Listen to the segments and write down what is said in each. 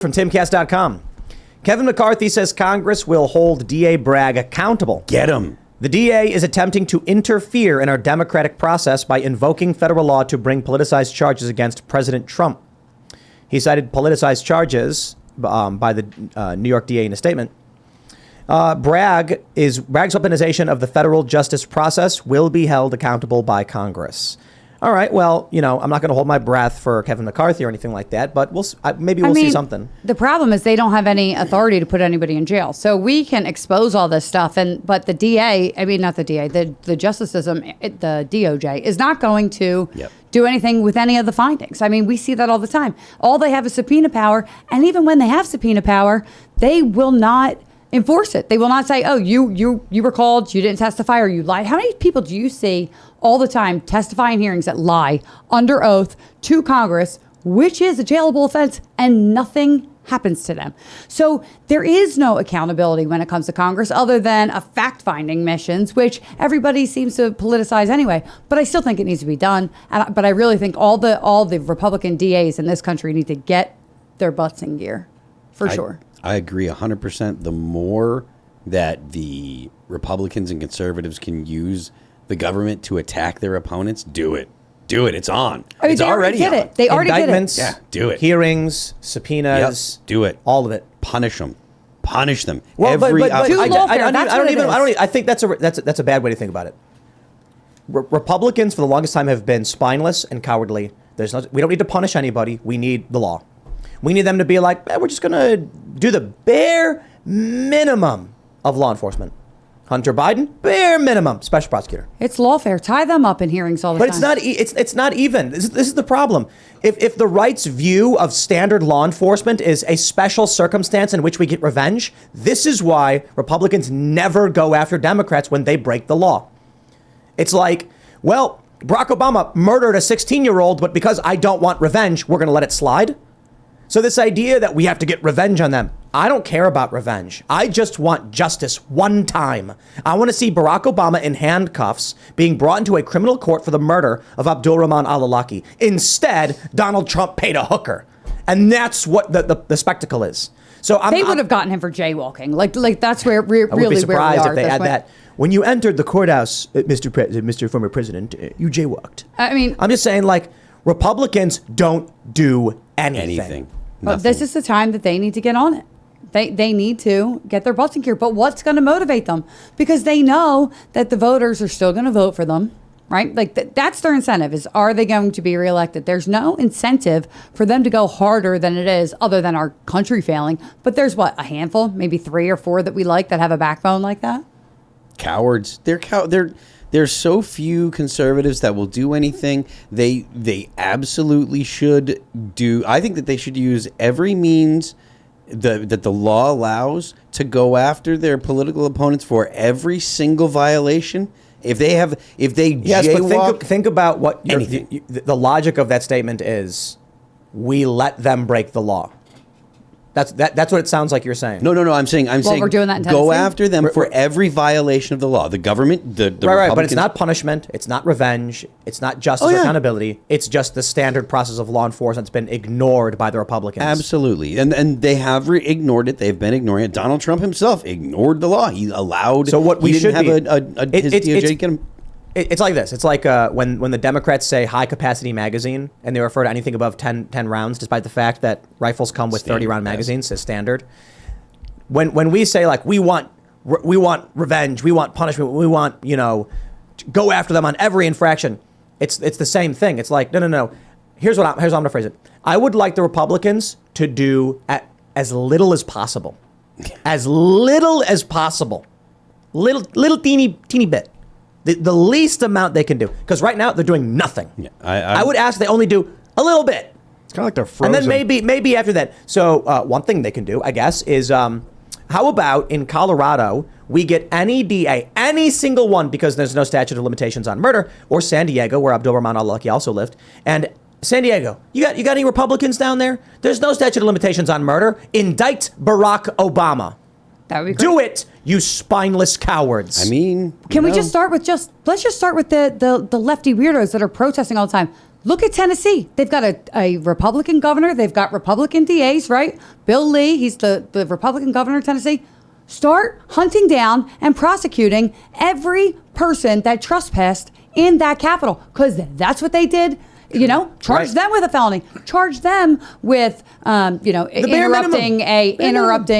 From Timcast.com. Kevin McCarthy says Congress will hold DA Bragg accountable. Get him. The DA is attempting to interfere in our democratic process by invoking federal law to bring politicized charges against President Trump. He cited politicized charges by the New York DA in a statement. Bragg's weaponization of the federal justice process will be held accountable by Congress. All right, well, I'm not going to hold my breath for Kevin McCarthy or anything like that, but maybe we'll see something. The problem is they don't have any authority to put anybody in jail. So we can expose all this stuff, but the DA, not the DA, the justice system, the DOJ, is not going to do anything with any of the findings. We see that all the time. All they have is subpoena power, and even when they have subpoena power, they will not enforce it. They will not say, oh, you were called, you didn't testify, or you lied. How many people do you see all the time testify in hearings that lie under oath to Congress, which is a jailable offense, and nothing happens to them? So there is no accountability when it comes to Congress other than a fact-finding missions, which everybody seems to politicize anyway. But I still think it needs to be done. But I really think all the Republican DAs in this country need to get their butts in gear, for sure. I agree 100%. The more that the Republicans and conservatives can use the government to attack their opponents, do it. Do it. It's on. It's already on. They already did it. Indictments, do it. Hearings, subpoenas, do it. All of it. Punish them. Punish them. Well, I think that's a bad way to think about it. Republicans for the longest time have been spineless and cowardly. We don't need to punish anybody. We need the law. We need them to be like, we're just going to do the bare minimum of law enforcement. Hunter Biden, bare minimum, special prosecutor. It's lawfare. Tie them up in hearings all the time. But it's not even. This is the problem. If the right's view of standard law enforcement is a special circumstance in which we get revenge, this is why Republicans never go after Democrats when they break the law. It's like, well, Barack Obama murdered a 16-year-old, but because I don't want revenge, we're going to let it slide. So this idea that we have to get revenge on them, I don't care about revenge. I just want justice one time. I want to see Barack Obama in handcuffs being brought into a criminal court for the murder of Abdul Rahman al-Awlaki. Instead, Donald Trump paid a hooker. And that's what the spectacle is. So they would have gotten him for jaywalking. Like that's where really I would be surprised where we are. If they had that. When you entered the courthouse, Mr. Former President, you jaywalked. I'm just saying, Republicans don't do anything. This is the time that they need to get on it. They need to get their butts in gear. But what's going to motivate them? Because they know that the voters are still going to vote for them, right? That's their incentive is, are they going to be reelected? There's no incentive for them to go harder than it is other than our country failing. But there's a handful, maybe 3 or 4 that we like that have a backbone like that. Cowards. There's so few conservatives that will do anything. They absolutely should do. I think that they should use every means that the law allows to go after their political opponents for every single violation. If they jaywalk, but think about what the logic of that statement is. We let them break the law. That's what it sounds like you're saying. No. I'm saying we're doing that in go Tennessee? after them for every violation of the law. The government, the right, but it's not punishment. It's not revenge. It's not justice or accountability. It's just the standard process of law enforcement that's been ignored by the Republicans. Absolutely, and they have ignored it. They've been ignoring it. Donald Trump himself ignored the law. He allowed. So what we should have his DOJ get him. It's like this. It's like when the Democrats say high-capacity magazine and they refer to anything above 10 rounds, despite the fact that rifles come with 30-round magazines as standard. When we say, we want revenge, we want punishment, we want, go after them on every infraction, it's the same thing. It's like, no. Here's how I'm going to phrase it. I would like the Republicans to do as little as possible. As little as possible. Little teeny bit. The least amount they can do. Because right now, they're doing nothing. Yeah, I would ask they only do a little bit. It's kind of like they're frozen. And then maybe after that. So one thing they can do, I guess, is how about in Colorado, we get any DA, any single one, because there's no statute of limitations on murder, or San Diego, where Abdul Rahman al-Awlaki also lived. And San Diego, you got any Republicans down there? There's no statute of limitations on murder. Indict Barack Obama. That would be great. Do it, you spineless cowards. Can we just start with let's just start with the lefty weirdos that are protesting all the time. Look at Tennessee. They've got a Republican governor. They've got Republican DAs, right? Bill Lee, he's the Republican governor of Tennessee. Start hunting down and prosecuting every person that trespassed in that Capitol, because that's what they did. You know, charge them with a felony. Charge them with, interrupting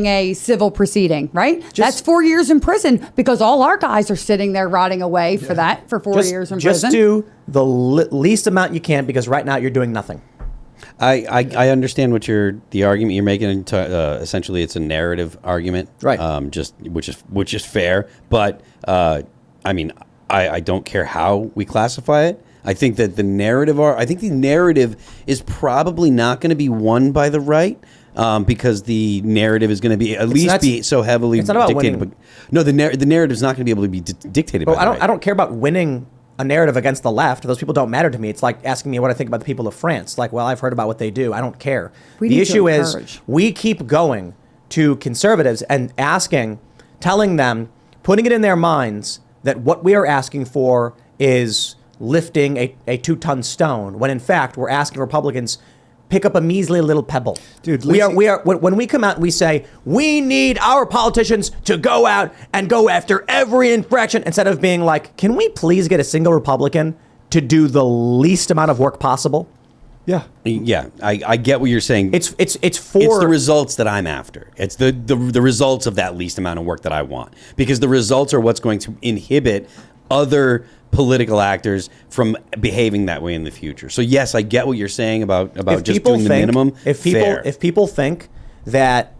a civil proceeding. Right? That's 4 years in prison, because all our guys are sitting there rotting away for 4 years in prison. Just do the least amount you can, because right now you're doing nothing. I understand what the argument you're making. Essentially, it's a narrative argument, right? Which is fair, but I mean, I don't care how we classify it. I think that the narrative is probably not going to be won by the right, because the narrative is going to be so heavily dictated. But, no, the narrative is not going to be able to be dictated by the right. I don't care about winning a narrative against the left. Those people don't matter to me. It's like asking me what I think about the people of France. Like, well, I've heard about what they do. I don't care. The issue is we keep going to conservatives and telling them, putting it in their minds that what we are asking for is lifting a 2-ton stone, when in fact we're asking Republicans pick up a measly little pebble. Dude, we are when we come out and we say we need our politicians to go out and go after every infraction, instead of being like, can we please get a single Republican to do the least amount of work possible? Yeah, I get what you're saying. It's the results that I'm after. It's the results of that least amount of work that I want, because the results are what's going to inhibit other political actors from behaving that way in the future. So yes, I get what you're saying about just doing the minimum. If people think that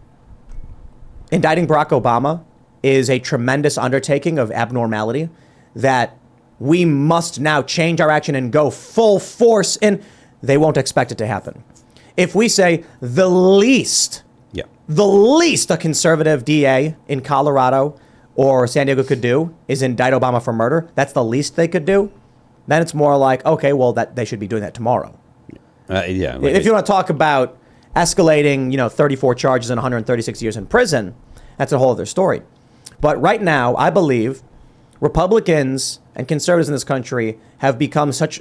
indicting Barack Obama is a tremendous undertaking of abnormality, that we must now change our action and go full force in, they won't expect it to happen. If we say the least a conservative DA in Colorado or San Diego could do is indict Obama for murder, that's the least they could do, then it's more like, okay, well, that they should be doing that tomorrow. If you want to talk about escalating, 34 charges and 136 years in prison, that's a whole other story. But right now, I believe Republicans and conservatives in this country have become such.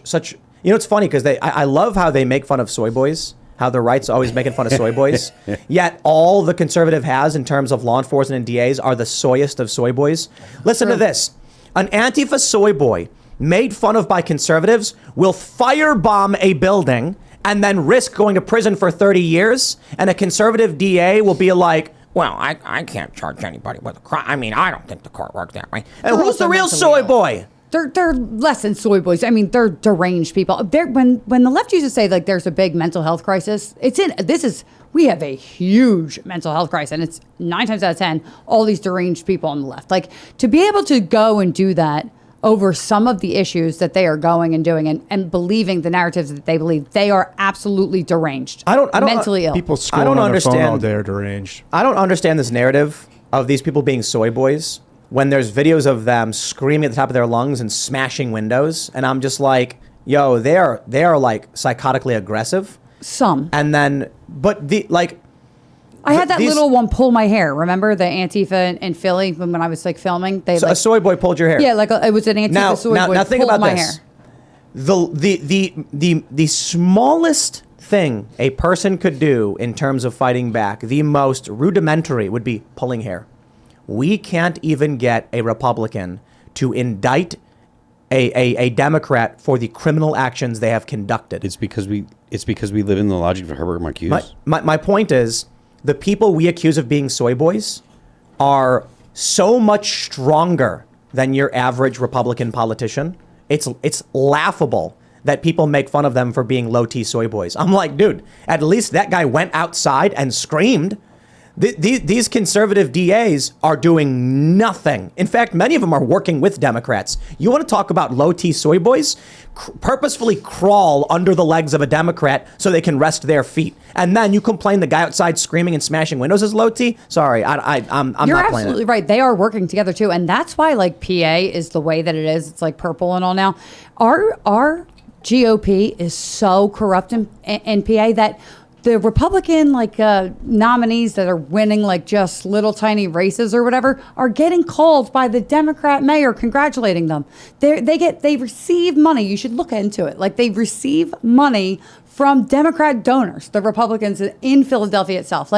It's funny because I love how they make fun of soy boys, how the right's always making fun of soy boys. Yet all the conservative has in terms of law enforcement and DAs are the soyest of soy boys. Listen to this. An Antifa soy boy made fun of by conservatives will firebomb a building and then risk going to prison for 30 years. And a conservative DA will be like, well, I can't charge anybody with a crime. I mean, I don't think the court works that way. And who's the real soy boy? They're less than soy boys. I mean, they're deranged people. When the left used to say like there's a big mental health crisis, we have a huge mental health crisis, and it's 9 times out of 10 all these deranged people on the left. Like, to be able to go and do that over some of the issues that they are going and doing and believing the narratives that they believe, they are absolutely deranged. I don't mentally ill. People scrolling on their phone all day are deranged. I don't understand this narrative of these people being soy boys when there's videos of them screaming at the top of their lungs and smashing windows, and I'm just like, yo, they are like psychotically aggressive. Some. And then, I had that little one pull my hair. Remember the Antifa in Philly when I was like filming? A soy boy pulled your hair. Yeah, like it was an Antifa soy boy. Now think pulled about my this. Hair. The smallest thing a person could do in terms of fighting back, the most rudimentary, would be pulling hair. We can't even get a Republican to indict a Democrat for the criminal actions they have conducted. It's because we live in the logic of Herbert Marcuse. My point is, the people we accuse of being soy boys are so much stronger than your average Republican politician. It's laughable that people make fun of them for being low-T soy boys. I'm like, dude, at least that guy went outside and screamed. These conservative DAs are doing nothing. In fact, many of them are working with Democrats. You want to talk about low-T soy boys? Purposefully crawl under the legs of a Democrat so they can rest their feet. And then you complain the guy outside screaming and smashing windows is low-T? Sorry, I'm You're not playing it. You're absolutely right. They are working together too. And that's why like PA is the way that it is. It's like purple and all now. Our GOP is so corrupt in PA that the Republican nominees that are winning just little tiny races or whatever are getting called by the Democrat mayor congratulating them. They receive money. You should look into it. They receive money from Democrat donors, the Republicans in Philadelphia itself.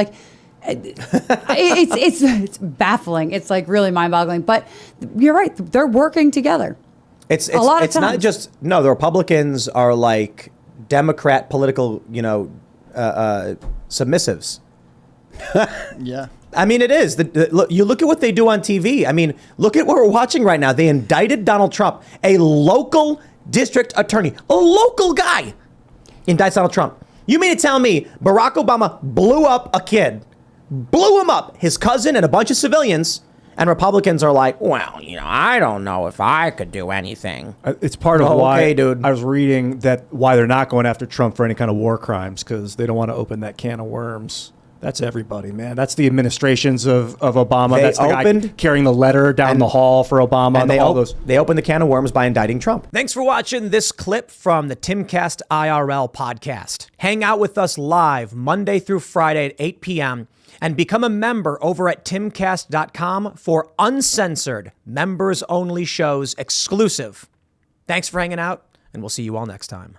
It's baffling. It's really mind-boggling. But you're right. They're working together. It's not just the Republicans are like Democrat political, submissives. Yeah. I mean, it is. Look, you look at what they do on TV. I mean, look at what we're watching right now. They indicted Donald Trump, a local district attorney, a local guy, indicts Donald Trump. You mean to tell me Barack Obama blew up a kid, blew him up, his cousin and a bunch of civilians, and Republicans are like, well, I don't know if I could do anything. It's part of why dude. I was reading why they're not going after Trump for any kind of war crimes, because they don't want to open that can of worms. That's everybody, man. That's the administrations of Obama. That's the guy carrying the letter down the hall for Obama. And they opened the can of worms by indicting Trump. Thanks for watching this clip from the Timcast IRL podcast. Hang out with us live Monday through Friday at 8 p.m. and become a member over at timcast.com for uncensored, members-only shows exclusive. Thanks for hanging out, and we'll see you all next time.